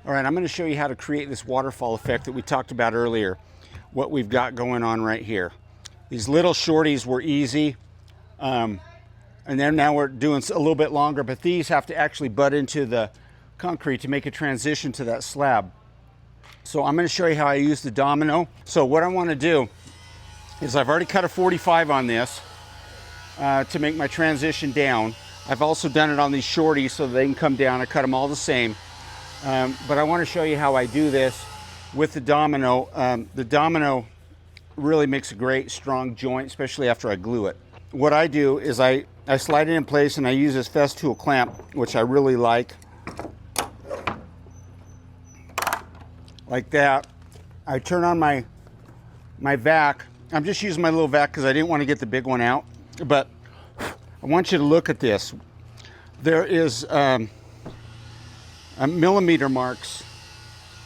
All right, I'm going to show you how to create this waterfall effect that we talked about earlier, what we've got going on right here. These little shorties were easy, and then now we're doing a little bit longer, but these have to actually butt into the concrete to make a transition to that slab. So I'm going to show you how I use the domino. So what I want to do is I've already cut a 45 on this to make my transition down. I've also done it on these shorties so they can come down. I cut them all the same. But I want to show you how I do this with the domino. The domino really makes a great strong joint, especially after I glue it. What I do is I slide it in place and I use this Festool clamp, which I really like that. I turn on my vac. I'm just using my little vac because I didn't want to get the big one out, but I want you to look at this. There is millimeter marks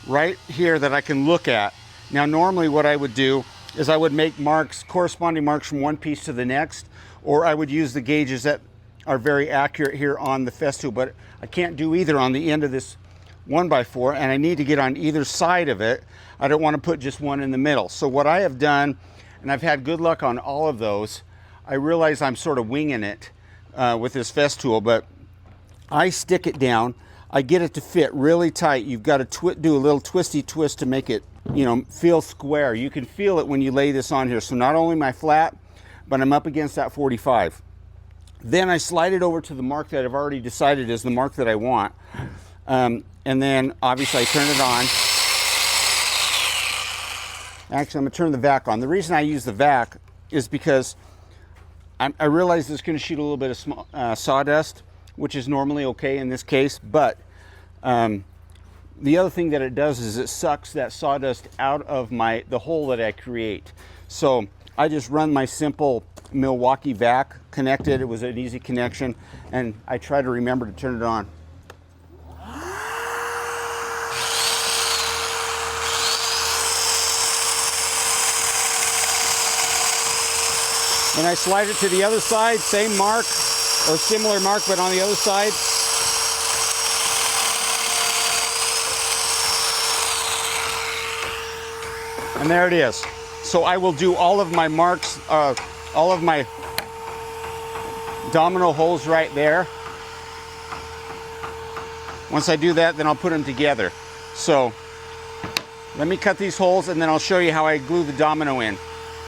right here that I can look at. Now normally what I would do is I would make marks, corresponding marks from one piece to the next, or I would use the gauges that are very accurate here on the Festool, but I can't do either on the end of this 1x4, and I need to get on either side of it. I don't want to put just one in the middle. So what I have done, and I've had good luck on all of those, I realize I'm sort of winging it with this Festool, but I stick it down. I get it to fit really tight. You've got to do a little twisty twist to make it, feel square. You can feel it when you lay this on here. So not only am I flat, but I'm up against that 45. Then I slide it over to the mark that I've already decided is the mark that I want. And then obviously I turn it on. Actually, I'm gonna turn the vac on. The reason I use the vac is because I realize it's gonna shoot a little bit of sawdust, which is normally okay in this case, but the other thing that it does is it sucks that sawdust out of the hole that I create. So I just run my simple Milwaukee vac, connected. It was an easy connection, and I try to remember to turn it on. Then I slide it to the other side, same mark, or similar mark, but on the other side. And there it is. So I will do all of my marks, all of my domino holes right there. Once I do that, then I'll put them together. So let me cut these holes and then I'll show you how I glue the domino in.